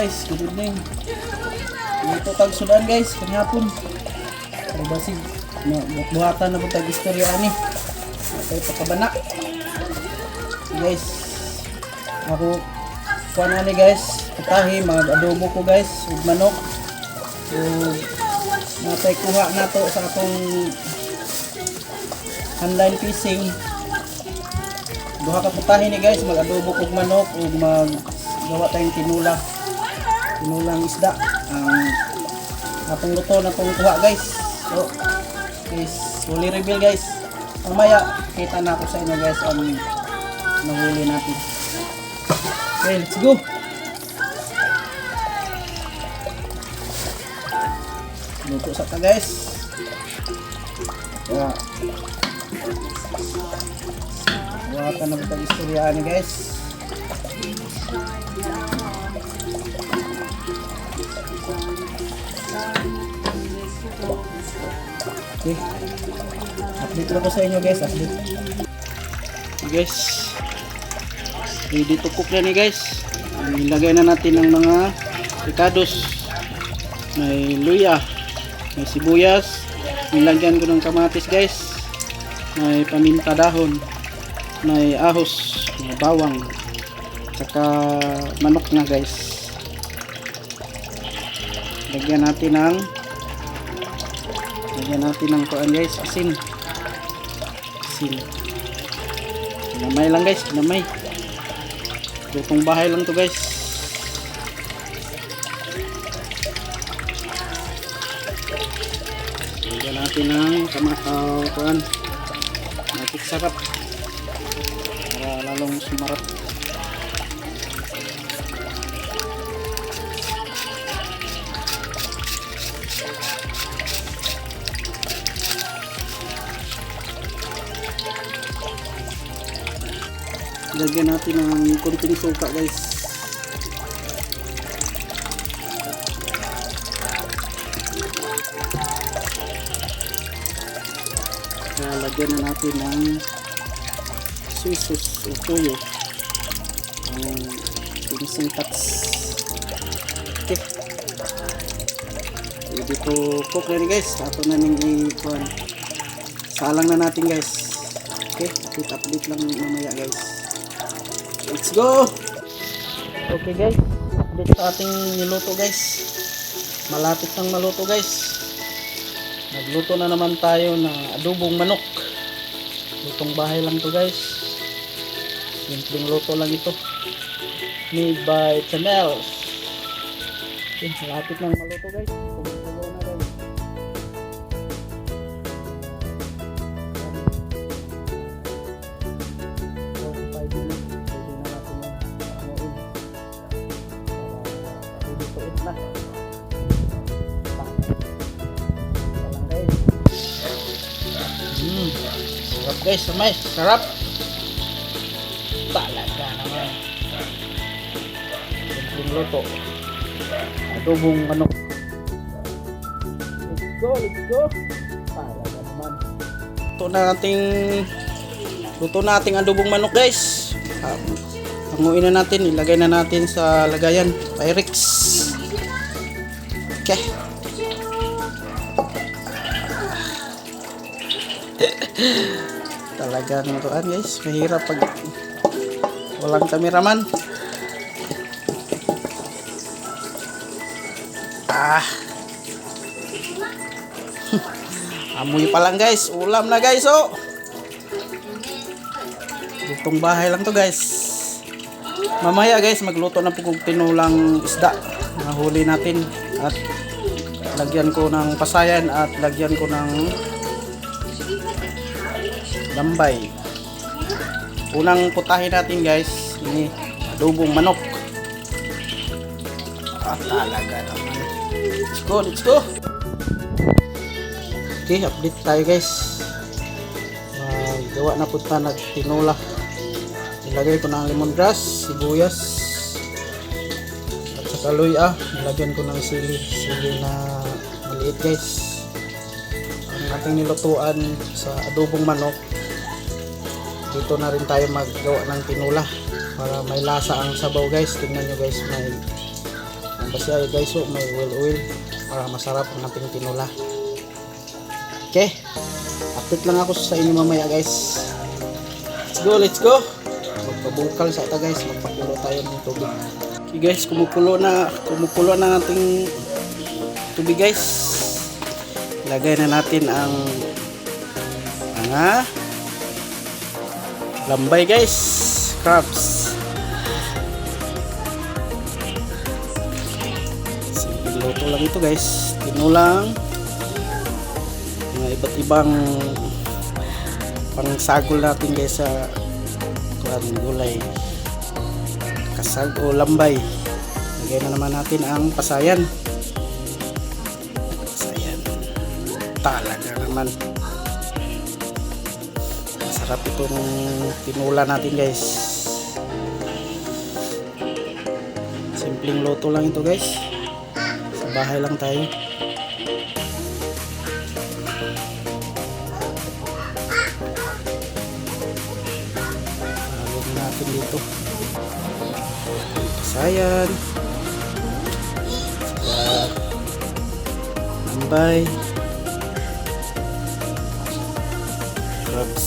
guys, good evening. Dito tag sudan guys, kanhapon. Ay basig na buhatan na butag istorya ani. Kay pakabana. Guys, ako kuan ani guys, putahi mag-adobo ko guys, ug manok. So natay kuha nato sa atong online fishing. Duha ka putahe ni guys, mag-adobo kog manok ug maggawa tayong tinulang isda. Ang atong luto na tong kuha guys. So guys, huli reveal guys. Mamaya kita na ako sa inyo guys ang nahuli natin. Okay, let's go. Luto sa ta guys. Yeah. Buhatan na butang istorya ni guys. Okay. Update lang ko sa inyo guys. Update. Okay, guys. Ready to cook na ni guys. Ilagay na natin ang mga picados. May luya. May sibuyas. Nilagyan ko ng kamatis guys. May paminta dahon. May ahos, may bawang, saka manok na guys. Lagyan natin ng kuan guys, asin. Kinamay lang guys, kinamay. Lutong bahay lang to guys. Lagyan natin ng kuan, natik sarap. Lalong sumarap. Lagyan natin ng konting suka guys. Lagyan na natin ng soy o toyo, ang finishing touch. Okay, ready to cook na rin guys. Ato na nang i-kuhan, salang na natin guys. Okay, update lang mamaya guys. Let's go. Okay guys, update sa ating niluto guys. Malapit nang maluto guys. Nagluto na naman tayo ng adobong manok. Lutong bahay lang to guys. Simpleng luto lang ito. Made by Chanels. Okay, malapit nang maluto guys. Kumukulo na guys. Sarap guys, samay, sarap. Talaga naman. Simpleng luto. Adobong manok. Let's go. Talaga naman. Luto na ating adobong manok guys. Panguin na natin, ilagay na natin sa lagayan. Pyrex. Okay. Talagang tuan guys, mahirap pag walang kameraman. Amoy pa lang guys, ulam na guys oh. Lutong bahay lang to guys. Mamaya guys, magluto na po kung tinulang isda na huli natin. At lagyan ko ng pasayan at lagyan ko ng lambay. Unang putahin natin guys, ini adobong manok. Talaga naman. Let's go. Okay, update tayo guys. Gawa na punta na tinola. Ilagay ko ng lemongrass, sibuyas at saka luya. Nilagyan ko ng sili na maliit guys. Ang ating nilutuan sa adobong manok. Dito na rin tayo maggawa ng tinola para may lasa ang sabaw guys. Tingnan nyo guys, may basta guys, so may oil para masarap ang ating tinola. Okay, update lang ako sa inyo mamaya guys. Let's go. Magpabukal sa ita guys, magpakulo tayo ng tubig. Okay guys, kumukulo na ang ating tubig guys. Ilagay na natin ang mga lambay guys, crabs. Simple luto lang ito guys, tinulang mga iba't ibang pangsagol natin guys sa gulay, kasag o lambay. Lagay na naman natin ang pasayan. Talaga naman masarap itong tinula natin guys. Simpleng luto lang ito guys, sa bahay lang tayo. Halo na natin dito pasayan, lambay, crabs.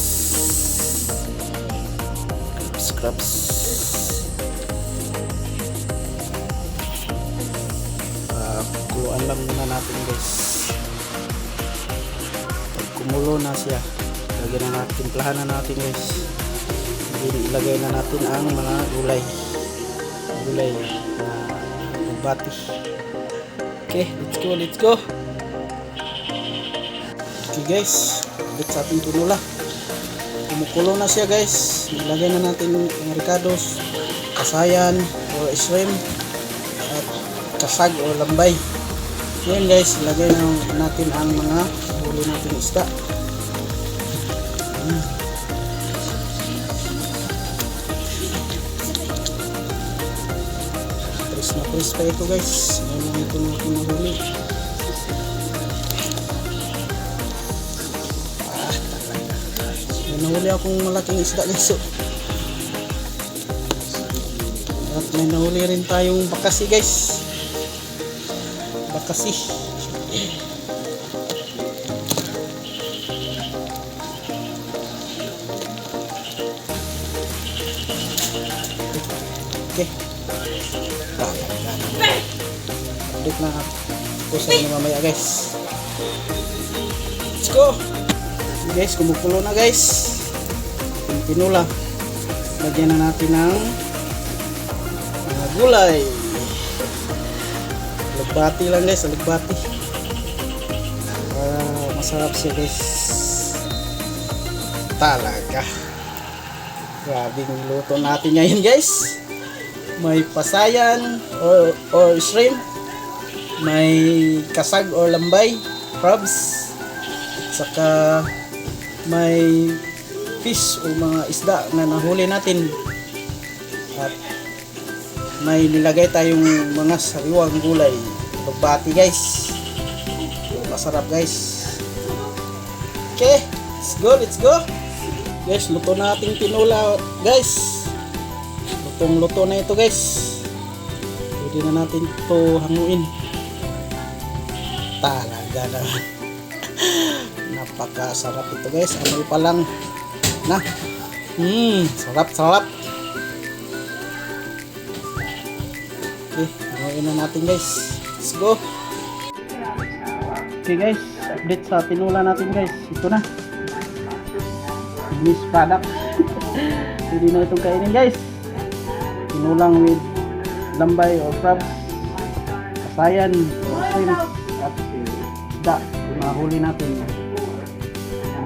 Kuluan lang muna natin guys. Pag kumulo na siya, lagyan na natin, timplahan na natin guys. Ilagay na natin ang mga gulay na bati. Okay, let's go. Okay guys, ulit sa ating tinula. Kumukulo na siya guys. Ilagay na natin yung ricados, kasayan o shrimp at kasag o lambay. Yan guys, ilagay na natin ang mga huli natin isda. Press pa ito guys. Ngayon ito natin nahuli. Nahuli akong malaking isda guys. At may nahuli rin tayong bakasi guys. Bakasi. Okay. Update na ako sa inyo mamaya guys. Let's go. Guys, kumukulo na guys yung tinula. Lagyan na natin ng mga gulay. Lagbati lang guys, lagbati para masarap siya guys. Talaga grabing luto natin ngayon guys. May pasayan or shrimp, may kasag or lambay, crabs, saka may fish o mga isda na nahuli natin, at may nilagay tayong mga sariwang gulay, pagbati guys. Masarap guys. Okay, let's go guys. Luto na ating tinula guys. Luto na ito guys. Pwede na natin ito hanguin. Talaga naman napakasarap ito guys. Amoy pa lang na sarap. Okay, hanguin na natin guys. Let's go. Okay guys, update sa tinula natin guys. Ito na, finished product. Pwede na itong kainin guys. Tinulang with lambay or crabs, kasayan or shrimp at isda, mga huli natin.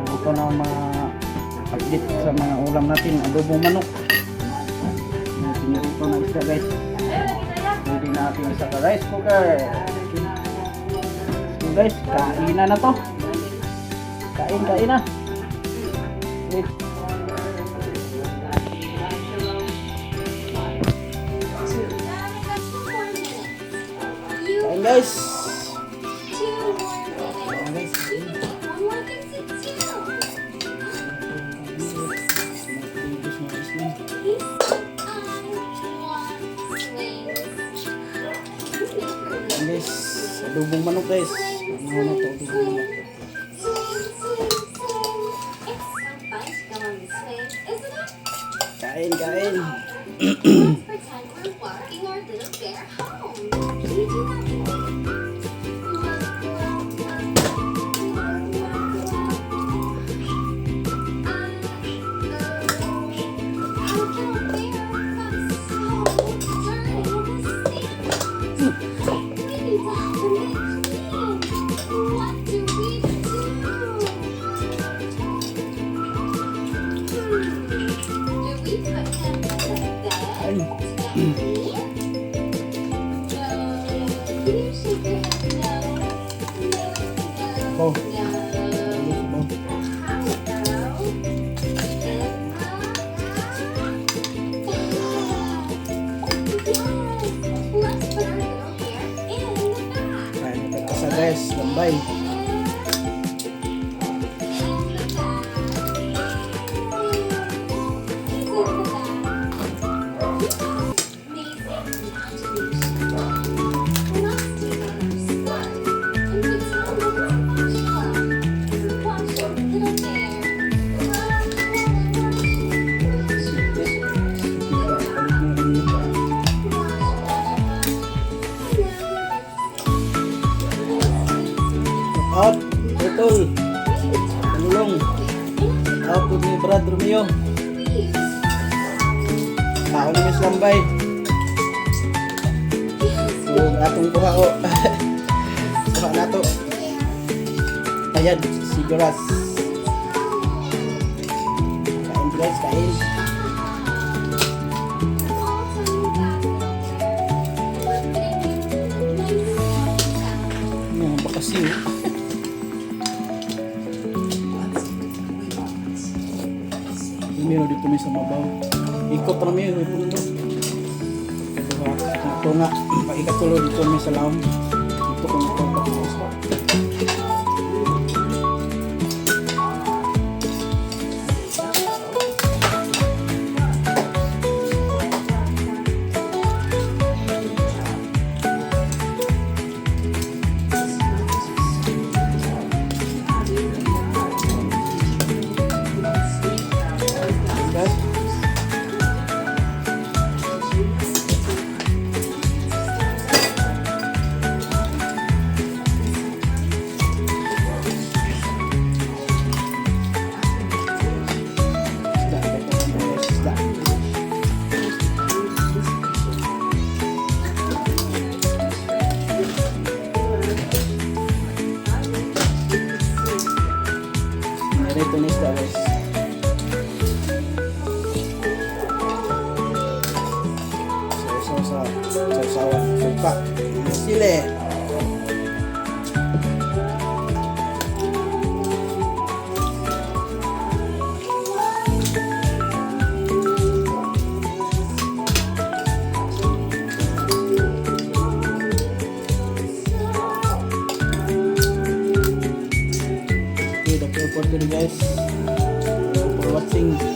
Ito na ang mga update sa mga ulam natin. Adobong manok, pinirito na isda guys. Pwede natin sa rice cooker. So guys, kain na to. Kain na. Wait. Kain guys. Ayan guys, adobong manok guys. Ano na to, adobong manok. Kain, kain. Pretend we're walking our little bear home. Can you do that for me? Kain. Oh. Kain na kasi guys, lambay. Out, betul. Tulong. Out po ni Brad Romeo. Ako na Miss Lambay. So, atong kuha ko. Kuha na to. Ayan, si Joras. Kain guys, kain. Bakasyo. Meron dito may sa mabaw. Ikot na may punto. Ito nga, paikatulo dito may sa laom. Ito kung ito pa. Ito na isda guys. Sausawan. Suka. Sile. Okay, that's all for today guys. Thank you for watching.